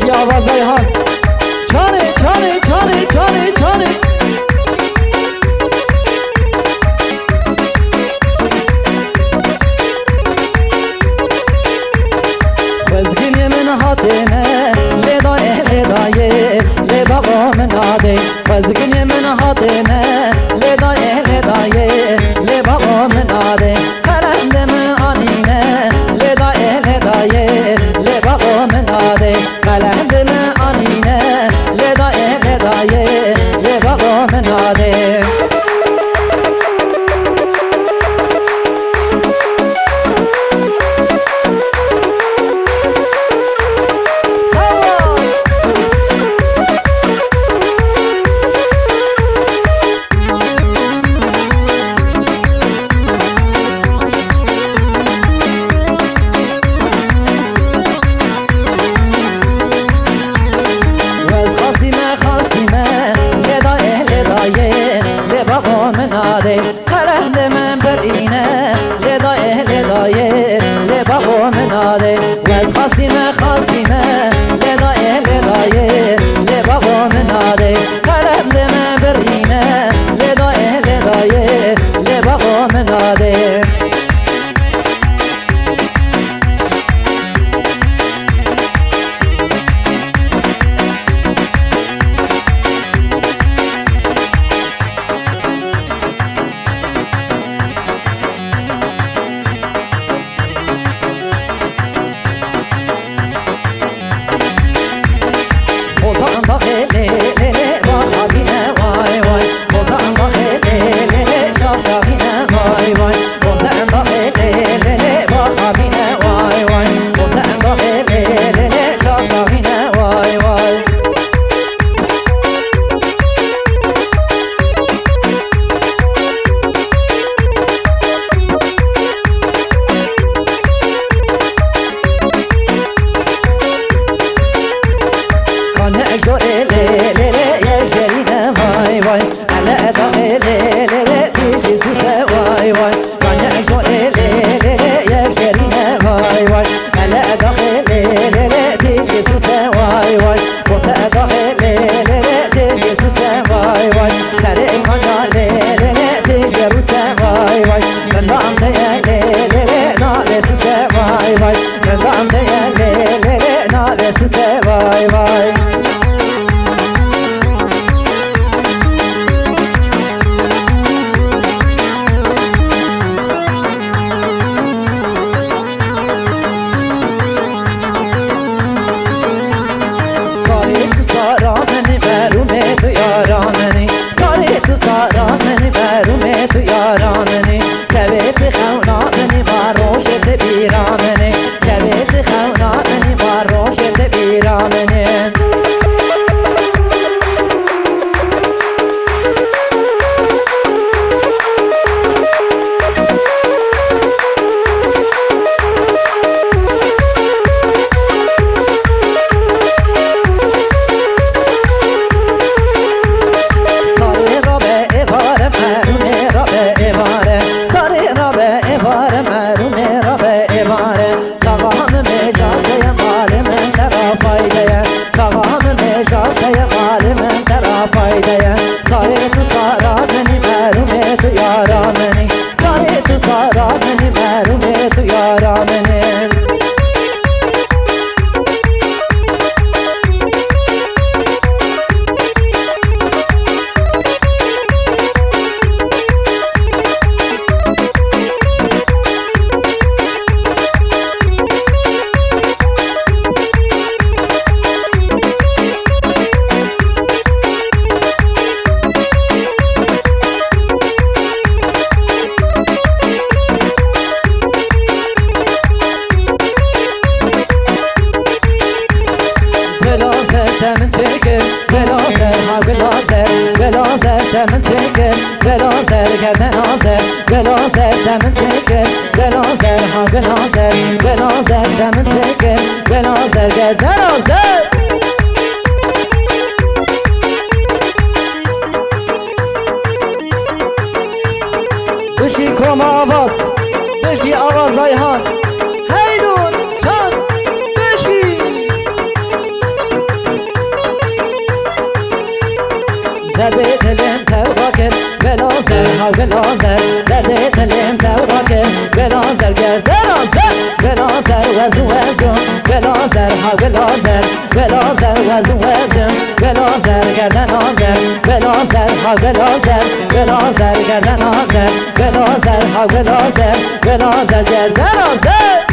بشی آواز ریحان چاره چاره چاره چاره چاره خزگین من هاتنه لدای لدای لبابا من آده خزگین من هاتنه لدای لدای لبابا من آده خرند من آنینه لدای لدای لبابا من آده خرند من آنینه لدای لدای لبابا من آده خرند من برینه لدای لدای لبابا من آده وز خواستیمه خواستیمه لدای لدای لبابا من آده خرند من برینه لدای لدای لبابا من آده بشی آواز ریحان هیدون چند بشی زده دلم تواکر بلازر ها بلازر زده دلم تواکر بلازر گردن آزر بلازر وزو وزو بلازر ها بلازر بلازر وزو وزو بلازر گردن آزر بلازر ها بلازر بلازر گردن آزر بلازر ها بلازر بلازر گردن آزر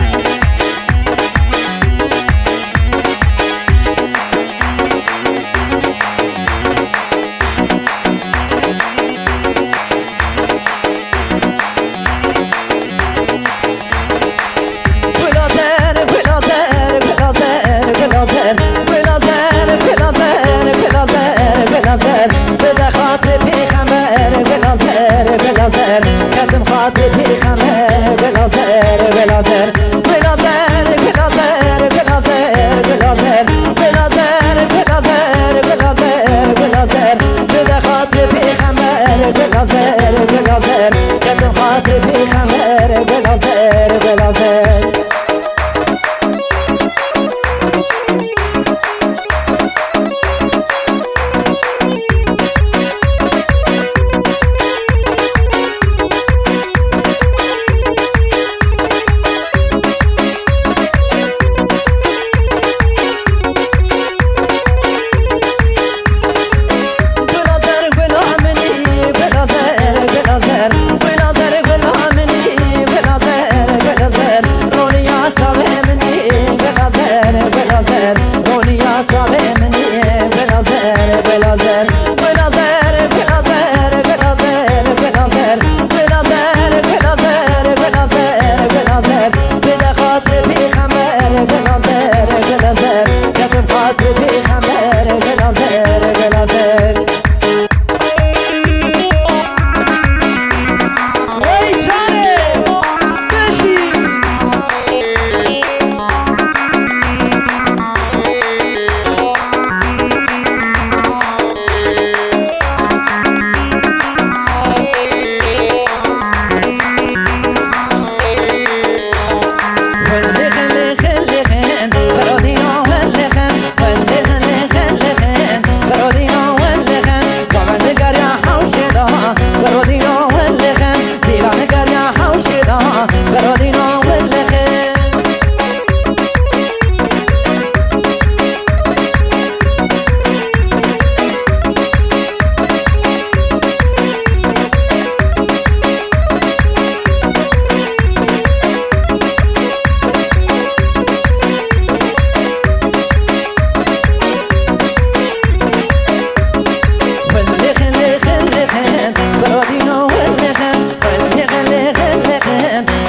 بده خاطر پیغمبر بلازر بلازر کردم خاطر پیغمبر بلازر بلازر بلازر بلازر بلازر بلازر بلازر بلازر بلازر بلازر بده خاطر پیغمبر بلازر بلازر کردم خاطر پیغمبر بلازر بلازر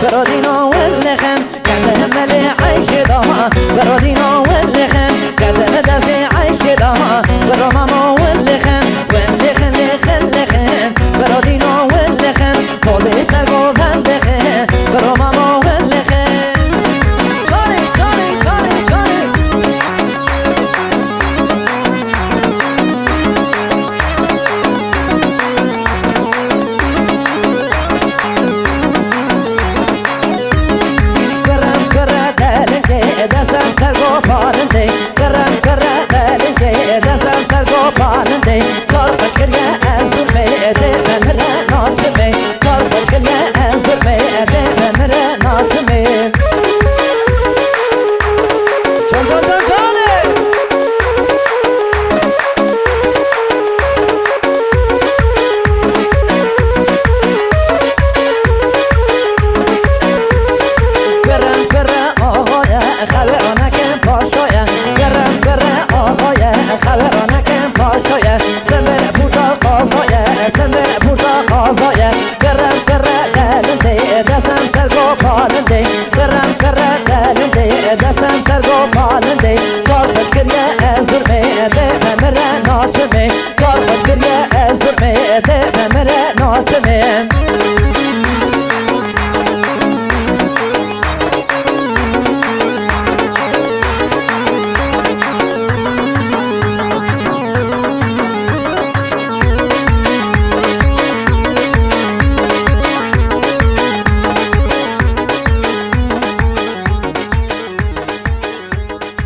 برودينا واللخن كان ملي عيش دها برودينا واللخن كان داسي عيش دها برماما واللخن واللخن لخن لخن برودينا واللخن فوزي سرقو فندخن برماما واللخن شاري شاري شاري شاري دستم سرگو پالنده کرم کرم دلنده دستم سرگو پالنده کار بشکریه از ظلمه ده مره ناچمه کار بشکریه از ظلمه ده مره ناچمه جان جان جان جانه کرم کرم آقای خبرانکم پاشایم گرم گرم آقای خبرانکم پاشایم سمر بودا قاضایم سمر بودا قاضایم گرم گرم دلنده دستم سرگو پالنده گرم گرم دلنده دستم سرگو پالنده کار بشکریه از ظلمه ده مره ناچمه